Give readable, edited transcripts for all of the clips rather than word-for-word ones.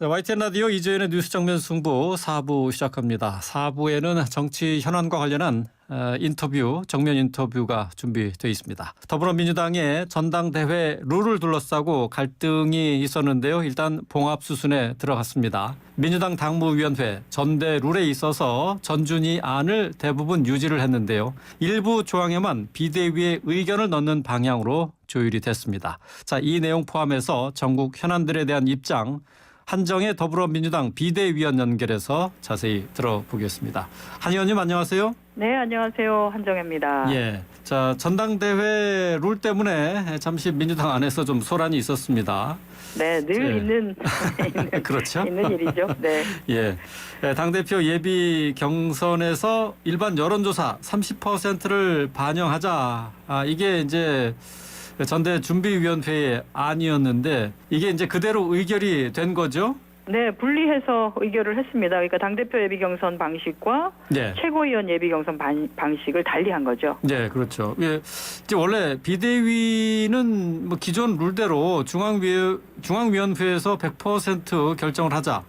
네, YTN 라디오 이재현의 뉴스 정면 승부 4부 시작합니다. 4부에는 정치 현안과 관련한 인터뷰, 정면 인터뷰가 준비되어 있습니다. 더불어민주당의 전당대회 룰을 둘러싸고 갈등이 있었는데요. 일단 봉합 수순에 들어갔습니다. 민주당 당무위원회 전대 룰에 있어서 전준희 안을 대부분 유지를 했는데요. 일부 조항에만 비대위의 의견을 넣는 방향으로 조율이 됐습니다. 자, 이 내용 포함해서 전국 현안들에 대한 입장, 한정의 더불어민주당 비대위원 연결해서 자세히 들어보겠습니다. 한 의원님 안녕하세요. 네, 안녕하세요. 한정혜입니다. 예, 자 전당대회 룰 때문에 잠시 민주당 안에서 좀 소란이 있었습니다. 네, 늘 있는 그렇죠. 있는 일이죠. 네. 예, 당대표 예비 경선에서 일반 여론조사 30%를 반영하자. 이게 이제 전대준비위원회의 안이었는데 이게 이제 그대로 의결이 된 거죠? 네, 분리해서 의결을 했습니다. 그러니까 당대표 예비경선 방식과 네. 최고위원 예비경선 방식을 달리한 거죠. 네, 그렇죠. 예, 이제 원래 비대위는 뭐 기존 룰대로 중앙위원회에서 100% 결정을 하자.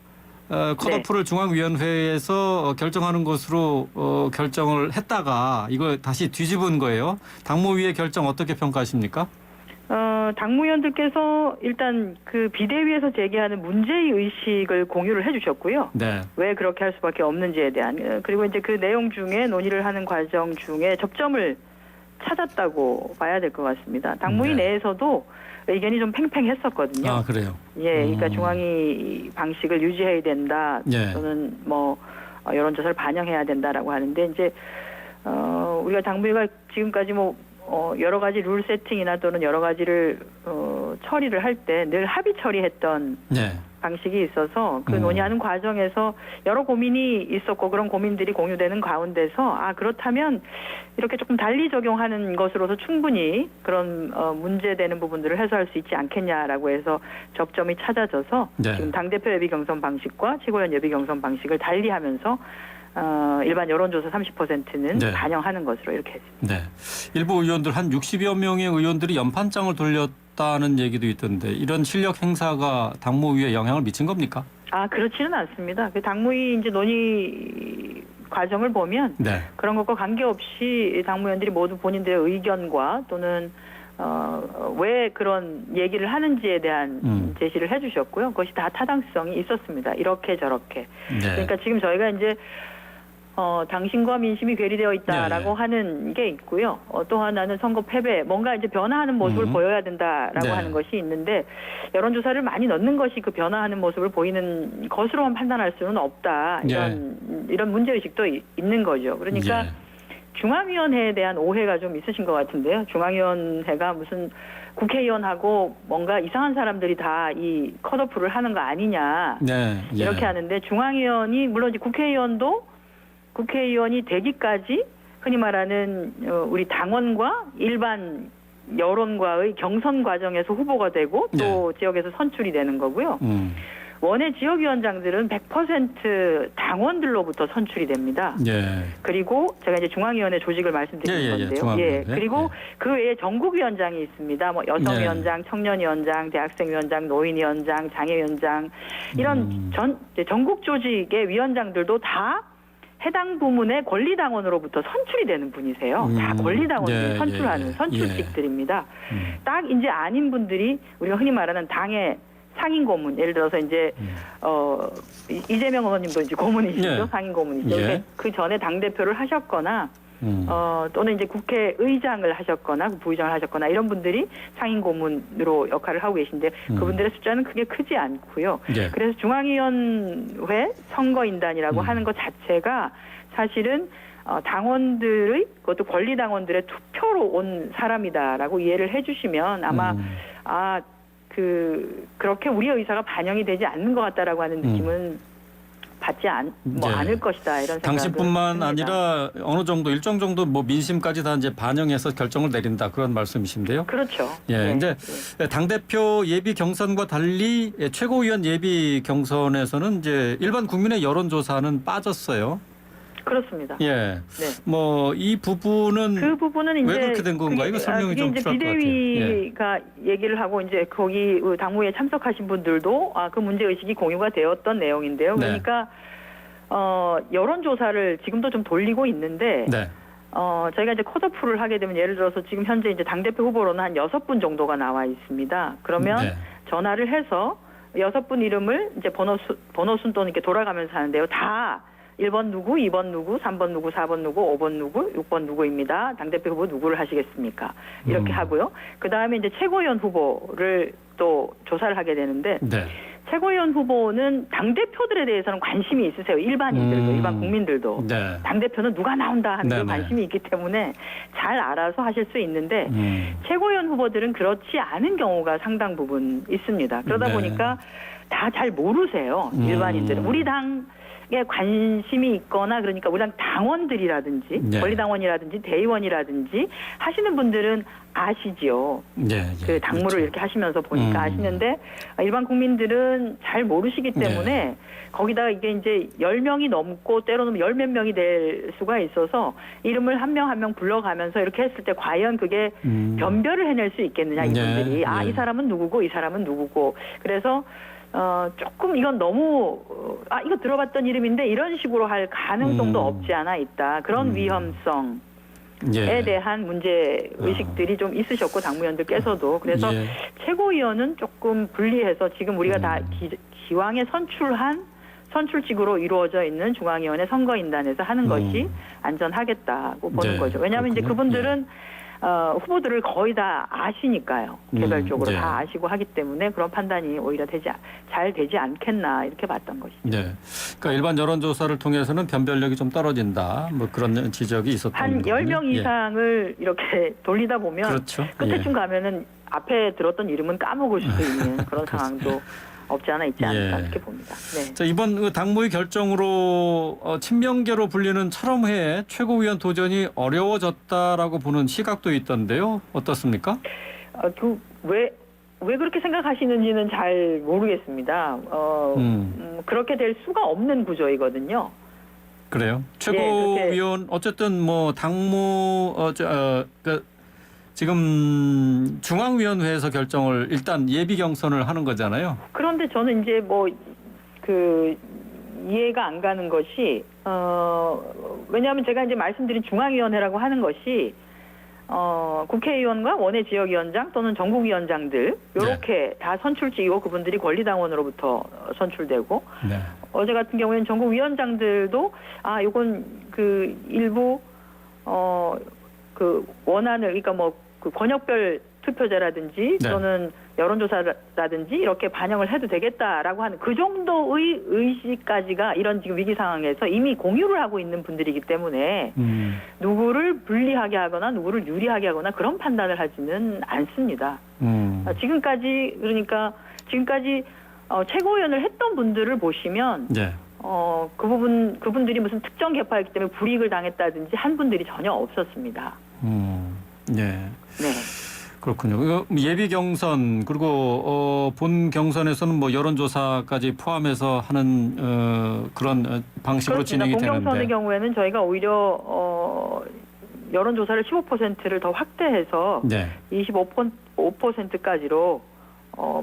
컷오프를 중앙위원회에서 결정하는 것으로 결정을 했다가 이걸 다시 뒤집은 거예요. 당무위의 결정 어떻게 평가하십니까? 당무위원들께서 일단 그 비대위에서 제기하는 문제의 의식을 공유를 해주셨고요. 네. 왜 그렇게 할 수밖에 없는지에 대한, 그리고 이제 그 내용 중에 논의를 하는 과정 중에 접점을 찾았다고 봐야 될 것 같습니다. 당무위 네. 내에서도 의견이 좀 팽팽했었거든요. 아, 그래요? 예, 그러니까 중앙위 방식을 유지해야 된다, 예. 또는 뭐 여론조사를 반영해야 된다라고 하는데, 이제 우리가 당무위가 지금까지 뭐 여러 가지 룰 세팅이나 또는 여러 가지를 처리를 할 때 늘 합의 처리했던 네. 방식이 있어서 그 논의하는 과정에서 여러 고민이 있었고, 그런 고민들이 공유되는 가운데서 그렇다면 이렇게 조금 달리 적용하는 것으로서 충분히 그런 문제되는 부분들을 해소할 수 있지 않겠냐라고 해서 접점이 찾아져서 네. 지금 당대표 예비경선 방식과 최고위원 예비경선 방식을 달리하면서 일반 여론조사 30%는 네. 반영하는 것으로 이렇게 했습니다. 네. 일부 의원들 한 60여 명의 의원들이 연판장을 돌렸다는 얘기도 있던데 이런 실력 행사가 당무위에 영향을 미친 겁니까? 그렇지는 않습니다. 그 당무위 이제 논의 과정을 보면 네. 그런 것과 관계없이 당무위원들이 모두 본인들의 의견과 또는 왜 그런 얘기를 하는지에 대한 제시를 해주셨고요. 그것이 다 타당성이 있었습니다. 이렇게 저렇게. 네. 그러니까 지금 저희가 이제 당신과 민심이 괴리되어 있다라고 예. 하는 게 있고요. 또 하나는 선거 패배, 뭔가 이제 변화하는 모습을 보여야 된다라고 네. 하는 것이 있는데, 여론조사를 많이 넣는 것이 그 변화하는 모습을 보이는 것으로만 판단할 수는 없다. 이런 문제의식도 있는 거죠. 그러니까 예. 중앙위원회에 대한 오해가 좀 있으신 것 같은데요. 중앙위원회가 무슨 국회의원하고 뭔가 이상한 사람들이 다 이 컷오프를 하는 거 아니냐. 네. 예. 이렇게 하는데, 중앙위원이 물론 이제 국회의원이 되기까지 흔히 말하는 우리 당원과 일반 여론과의 경선 과정에서 후보가 되고 또 지역에서 선출이 되는 거고요. 원외 지역위원장들은 100% 당원들로부터 선출이 됩니다. 예. 그리고 제가 이제 중앙위원회 조직을 말씀드리는 건데요. 중앙위원회. 그리고 그 외에 전국위원장이 있습니다. 뭐 여성위원장, 청년위원장, 대학생위원장, 노인위원장, 장애위원장, 이런 전국 조직의 위원장들도 다 해당 부문의 권리당원으로부터 선출이 되는 분이세요. 다 권리당원들이 선출하는 선출직들입니다. 딱 이제 아닌 분들이 우리가 흔히 말하는 당의 상임 고문, 예를 들어서 이제 이재명 의원님도 이제 고문이시죠. 상임 고문이죠. 그 전에 당 대표를 하셨거나 또는 이제 국회의장을 하셨거나 부의장을 하셨거나 이런 분들이 상임 고문으로 역할을 하고 계신데 그분들의 숫자는 크게 크지 않고요. 그래서 중앙위원회 선거인단이라고 하는 것 자체가 사실은 당원들의, 그것도 권리당원들의 투표로 온 사람이다라고 이해를 해주시면 아마 그렇게 우리의 의사가 반영이 되지 않는 것 같다라고 하는 느낌은 받지 않을 것이다, 이런 생각을 당신뿐만 합니다. 아니라 어느 정도 일정 정도 뭐 민심까지 다 이제 반영해서 결정을 내린다, 그런 말씀이신데요. 그렇죠. 예, 이제 당 대표 예비 경선과 달리 최고위원 예비 경선에서는 이제 일반 국민의 여론조사는 빠졌어요. 그렇습니다. 예. 네. 뭐 이 부분은 그 부분은 이제 왜 그렇게 된 건가요? 이거 설명이 좀 이제 필요할 것 같아요. 예. 비대위가 얘기를 하고 이제 거기 당무에 참석하신 분들도 그 문제 의식이 공유가 되었던 내용인데요. 네. 그러니까 여론조사를 지금도 좀 돌리고 있는데 네. 저희가 이제 컷오프를 하게 되면 예를 들어서 지금 현재 이제 당대표 후보로는 한 6분 정도가 나와 있습니다. 그러면 네. 전화를 해서 6분 이름을 이제 번호순 또는 이렇게 돌아가면서 하는데요. 다 1번 누구, 2번 누구, 3번 누구, 4번 누구, 5번 누구, 6번 누구입니다. 당대표 후보 누구를 하시겠습니까? 이렇게 하고요. 그다음에 이제 최고위원 후보를 또 조사를 하게 되는데 네. 최고위원 후보는 당대표들에 대해서는 관심이 있으세요. 일반인들도, 일반 국민들도. 네. 당대표는 누가 나온다 하는 네네. 관심이 있기 때문에 잘 알아서 하실 수 있는데 최고위원 후보들은 그렇지 않은 경우가 상당 부분 있습니다. 그러다 네. 보니까 다 잘 모르세요. 일반인들은. 우리 당에 관심이 있거나 그러니까 우리 당 당원들이라든지 네. 권리당원이라든지 대의원이라든지 하시는 분들은 아시지요. 네. 그 당무를 그렇죠. 이렇게 하시면서 보니까 아시는데 일반 국민들은 잘 모르시기 때문에 거기다가 이게 이제 10명이 넘고 때로는 10몇 명이 될 수가 있어서 이름을 한 명 한 명 불러가면서 이렇게 했을 때 과연 그게 변별을 해낼 수 있겠느냐 이분들이. 네. 이 사람은 누구고 이 사람은 누구고. 그래서 조금 이건 너무 이거 들어봤던 이름인데 이런 식으로 할 가능성도 없지 않아 있다. 그런 위험성에 대한 문제 의식들이 좀 있으셨고 당무위원들께서도 그래서 최고위원은 조금 분리해서 지금 우리가 다 기왕에 선출직으로 이루어져 있는 중앙위원회 선거인단에서 하는 것이 안전하겠다고 보는 거죠. 왜냐하면 이제 그분들은 후보들을 거의 다 아시니까요. 개별적으로 다 아시고 하기 때문에 그런 판단이 오히려 잘 되지 않겠나 이렇게 봤던 것이죠. 네. 그러니까 일반 여론조사를 통해서는 변별력이 좀 떨어진다. 뭐 그런 지적이 있었던 한 거군요. 10명 이상을 이렇게 돌리다 보면 그렇죠. 끝에쯤 가면은 앞에 들었던 이름은 까먹을 수도 있는 그런 상황도 없지 않아 있지 않을까 이렇게 봅니다. 네. 자, 이번 당무의 결정으로 친명계로 불리는 철험회의 최고위원 도전이 어려워졌다라고 보는 시각도 있던데요. 어떻습니까? 왜 그렇게 생각하시는지는 잘 모르겠습니다. 그렇게 될 수가 없는 구조이거든요. 그래요? 최고위원 어쨌든 뭐 당무 지금 중앙위원회에서 결정을 일단 예비 경선을 하는 거잖아요. 그런데 저는 이제 이해가 안 가는 것이 왜냐하면 제가 이제 말씀드린 중앙위원회라고 하는 것이 국회의원과 원외 지역위원장 또는 전국위원장들 이렇게 다 선출직이고 그분들이 권리당원으로부터 선출되고 어제 같은 경우에는 전국위원장들도 요건 그 일부 그 원안을 그러니까 그 권역별 투표제라든지 또는 여론조사라든지 이렇게 반영을 해도 되겠다라고 하는 그 정도의 의식까지가 이런 지금 위기 상황에서 이미 공유를 하고 있는 분들이기 때문에 누구를 불리하게 하거나 누구를 유리하게 하거나 그런 판단을 하지는 않습니다. 지금까지 최고위원을 했던 분들을 보시면 그분들이 무슨 특정 계파였기 때문에 불이익을 당했다든지 한 분들이 전혀 없었습니다. 네. 네. 그렇군요. 예비 경선 그리고 본 경선에서는 뭐 여론조사까지 포함해서 하는 그런 방식으로 진행이 되는데. 본 경선의 경우에는 저희가 오히려 여론조사를 15%를 더 확대해서 25%까지로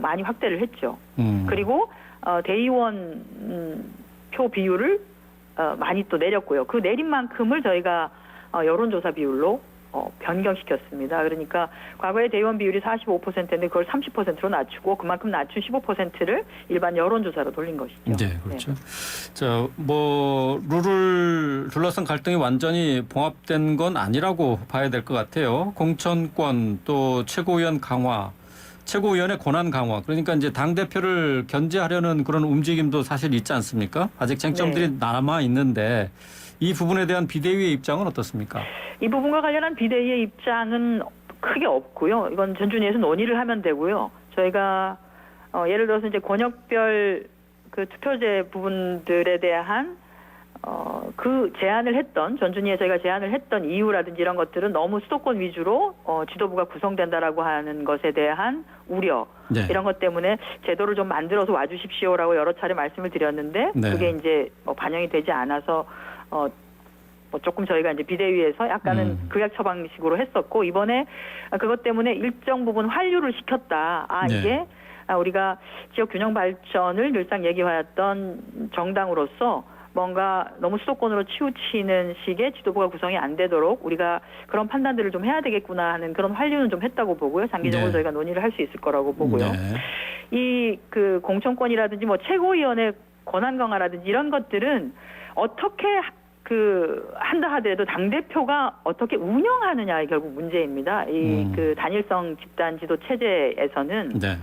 많이 확대를 했죠. 그리고 대의원 표 비율을 많이 또 내렸고요. 그 내린 만큼을 저희가 여론조사 비율로 변경시켰습니다. 그러니까 과거에 대의원 비율이 45%인데 그걸 30%로 낮추고 그만큼 낮춘 15%를 일반 여론조사로 돌린 것이죠. 네, 그렇죠. 자, 뭐 룰을 둘러싼 갈등이 완전히 봉합된 건 아니라고 봐야 될 것 같아요. 공천권 또 최고위원 강화. 최고위원의 권한 강화. 그러니까 이제 당대표를 견제하려는 그런 움직임도 사실 있지 않습니까? 아직 쟁점들이 남아 있는데 이 부분에 대한 비대위의 입장은 어떻습니까? 이 부분과 관련한 비대위의 입장은 크게 없고요. 이건 전준위에서 논의를 하면 되고요. 저희가 예를 들어서 이제 권역별 그 투표제 부분들에 대한 그 제안을 했던 전준위에 저희가 제안을 했던 이유라든지 이런 것들은 너무 수도권 위주로 지도부가 구성된다라고 하는 것에 대한 우려 이런 것 때문에 제도를 좀 만들어서 와주십시오라고 여러 차례 말씀을 드렸는데 그게 이제 반영이 되지 않아서 뭐 조금 저희가 이제 비대위에서 약간은 극약 처방식으로 했었고 이번에 그것 때문에 일정 부분 환류를 시켰다. 네. 이게 우리가 지역 균형 발전을 늘상 얘기해왔던 정당으로서 뭔가 너무 수도권으로 치우치는 식의 지도부가 구성이 안 되도록 우리가 그런 판단들을 좀 해야 되겠구나 하는 그런 환류는 좀 했다고 보고요. 장기적으로 네. 저희가 논의를 할 수 있을 거라고 보고요. 네. 이 그 공천권이라든지 뭐 최고위원회 권한 강화라든지 이런 것들은 어떻게 한다 하더라도 당 대표가 어떻게 운영하느냐의 결국 문제입니다. 이 그 단일성 집단 지도 체제에서는 네.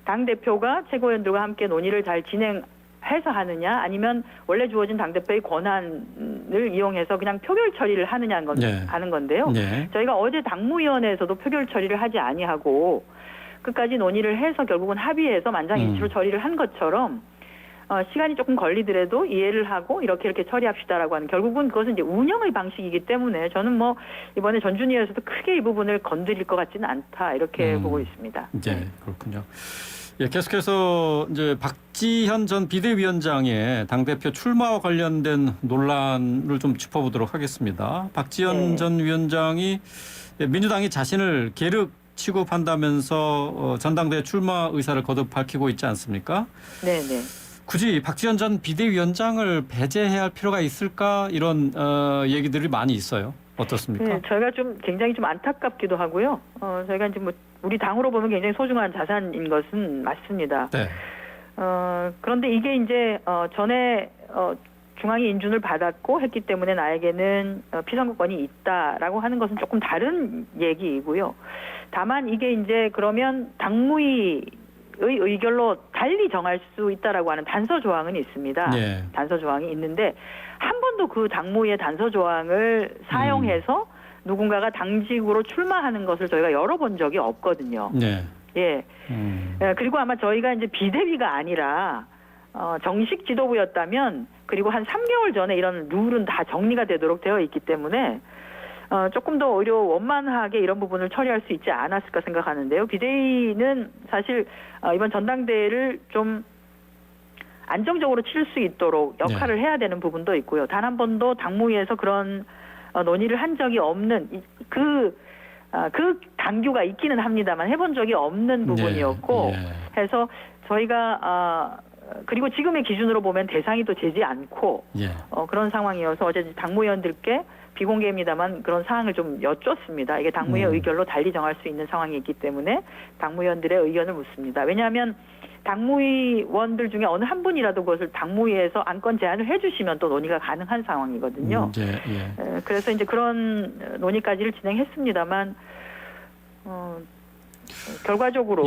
당 대표가 최고위원들과 함께 논의를 잘 진행해서 하느냐, 아니면 원래 주어진 당 대표의 권한을 이용해서 그냥 표결 처리를 하느냐 네. 하는 건데요. 네. 저희가 어제 당무위원회에서도 표결 처리를 하지 아니하고 끝까지 논의를 해서 결국은 합의해서 만장일치로 처리를 한 것처럼 시간이 조금 걸리더라도 이해를 하고 이렇게 처리합시다라고 하는, 결국은 그것은 이제 운영의 방식이기 때문에 저는 뭐 이번에 전준위에서도 크게 이 부분을 건드릴 것 같지는 않다 이렇게 보고 있습니다. 네, 그렇군요. 예, 계속해서 이제 박지현 전 비대위원장의 당대표 출마와 관련된 논란을 좀 짚어보도록 하겠습니다. 박지현 전 위원장이 민주당이 자신을 계륵 취급한다면서 전당대회 출마 의사를 거듭 밝히고 있지 않습니까? 네네. 굳이 박지원 전 비대위원장을 배제해야 할 필요가 있을까, 이런 얘기들이 많이 있어요. 어떻습니까? 네, 저희가 굉장히 좀 안타깝기도 하고요. 저희가 이제 뭐 우리 당으로 보면 굉장히 소중한 자산인 것은 맞습니다. 네. 그런데 이게 이제 전에 중앙이 인준을 받았고 했기 때문에 나에게는 피선거권이 있다라고 하는 것은 조금 다른 얘기이고요. 다만 이게 이제 그러면 당무위 의결로 달리 정할 수 있다라고 하는 단서 조항은 있습니다. 네. 단서 조항이 있는데 한 번도 그 당무위의 단서 조항을 사용해서 누군가가 당직으로 출마하는 것을 저희가 열어본 적이 없거든요. 네. 예. 그리고 아마 저희가 이제 비대위가 아니라 정식 지도부였다면 그리고 한 3개월 전에 이런 룰은 다 정리가 되도록 되어 있기 때문에 조금 더 오히려 원만하게 이런 부분을 처리할 수 있지 않았을까 생각하는데요. 비대위는 사실 이번 전당대회를 좀 안정적으로 치를 수 있도록 역할을 해야 되는 부분도 있고요. 단 한 번도 당무위에서 그런 논의를 한 적이 없는 그 당규가 있기는 합니다만 해본 적이 없는 부분이었고 해서 저희가 그리고 지금의 기준으로 보면 대상이 또 되지 않고 그런 상황이어서 어제 당무위원들께 비공개입니다만 그런 사항을 좀 여쭙습니다. 이게 당무위의 의결로 달리 정할 수 있는 상황이 있기 때문에 당무위원들의 의견을 묻습니다. 왜냐하면 당무위원들 중에 어느 한 분이라도 그것을 당무위에서 안건 제안을 해주시면 또 논의가 가능한 상황이거든요. 그래서 이제 그런 논의까지를 진행했습니다만 결과적으로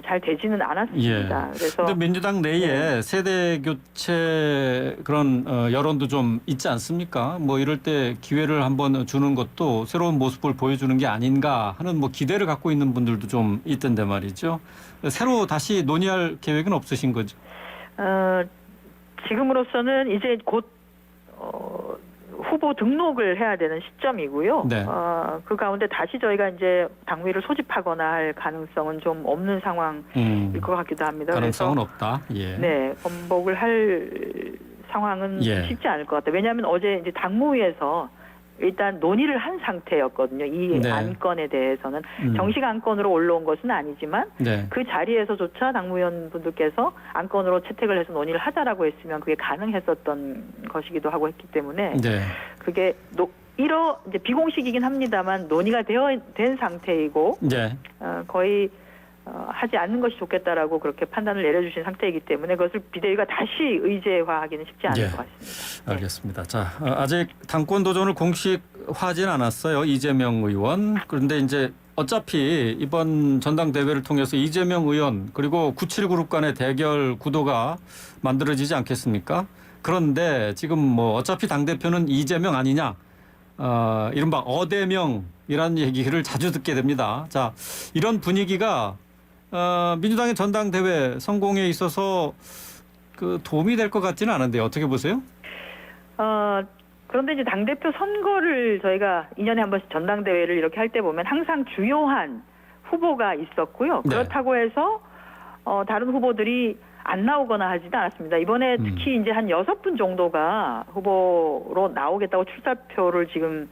잘 되지는 않았습니다. 그래서 근데 민주당 내에 세대 교체 그런 여론도 좀 있지 않습니까? 뭐 이럴 때 기회를 한번 주는 것도 새로운 모습을 보여주는 게 아닌가 하는 뭐 기대를 갖고 있는 분들도 좀 있던데 말이죠. 새로 다시 논의할 계획은 없으신 거죠? 지금으로서는 이제 곧 후보 등록을 해야 되는 시점이고요. 네. 그 가운데 다시 저희가 이제 당무위를 소집하거나 할 가능성은 좀 없는 상황일 것 같기도 합니다. 가능성은 그래서 없다. 네, 번복을 할 상황은 쉽지 않을 것 같아요. 왜냐하면 어제 이제 당무위에서 일단 논의를 한 상태였거든요. 이 안건에 대해서는 정식 안건으로 올라온 것은 아니지만 그 자리에서조차 당무위원분들께서 안건으로 채택을 해서 논의를 하자라고 했으면 그게 가능했었던 것이기도 하고 했기 때문에 그게 이제 비공식이긴 합니다만 논의가 된 상태이고 거의 하지 않는 것이 좋겠다라고 그렇게 판단을 내려주신 상태이기 때문에 그것을 비대위가 다시 의제화하기는 쉽지 않을 것 같습니다. 알겠습니다. 자, 아직 당권 도전을 공식화하지는 않았어요. 이재명 의원. 그런데 이제 어차피 이번 전당대회를 통해서 이재명 의원 그리고 97그룹 간의 대결 구도가 만들어지지 않겠습니까? 그런데 지금 뭐 어차피 당대표는 이재명 아니냐. 이른바 어대명이라는 얘기를 자주 듣게 됩니다. 자, 이런 분위기가 민주당의 전당대회 성공에 있어서 그 도움이 될 것 같지는 않은데요. 어떻게 보세요? 그런데 이제 당대표 선거를 저희가 2년에 한 번씩 전당대회를 이렇게 할 때 보면 항상 주요한 후보가 있었고요. 그렇다고 해서 다른 후보들이 안 나오거나 하지도 않았습니다. 이번에 특히 이제 한 6분 정도가 후보로 나오겠다고 출사표를 지금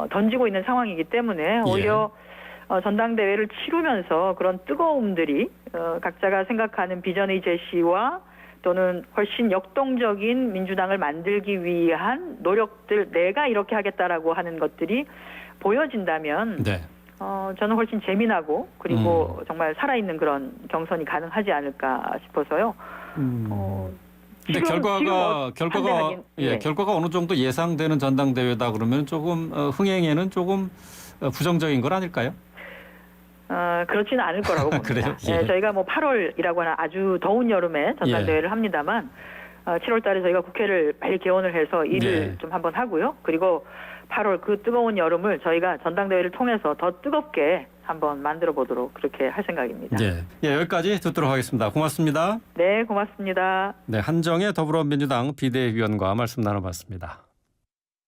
던지고 있는 상황이기 때문에 오히려 전당대회를 치르면서 그런 뜨거움들이 각자가 생각하는 비전의 제시와 또는 훨씬 역동적인 민주당을 만들기 위한 노력들, 내가 이렇게 하겠다라고 하는 것들이 보여진다면 네. 저는 훨씬 재미나고 그리고 정말 살아있는 그런 경선이 가능하지 않을까 싶어서요. 근데 결과가 어느 정도 예상되는 전당대회다 그러면 조금 흥행에는 조금 부정적인 건 아닐까요? 그렇지는 않을 거라고 봅니다. 그래요? 예. 저희가 뭐 8월이라고 하는 아주 더운 여름에 전당대회를 합니다만 7월 달에 저희가 국회를 빨리 개원을 해서 일을 좀 한번 하고요. 그리고 8월 그 뜨거운 여름을 저희가 전당대회를 통해서 더 뜨겁게 한번 만들어 보도록 그렇게 할 생각입니다. 여기까지 듣도록 하겠습니다. 고맙습니다. 네, 고맙습니다. 네, 한정혜 더불어민주당 비대위원과 말씀 나눠봤습니다.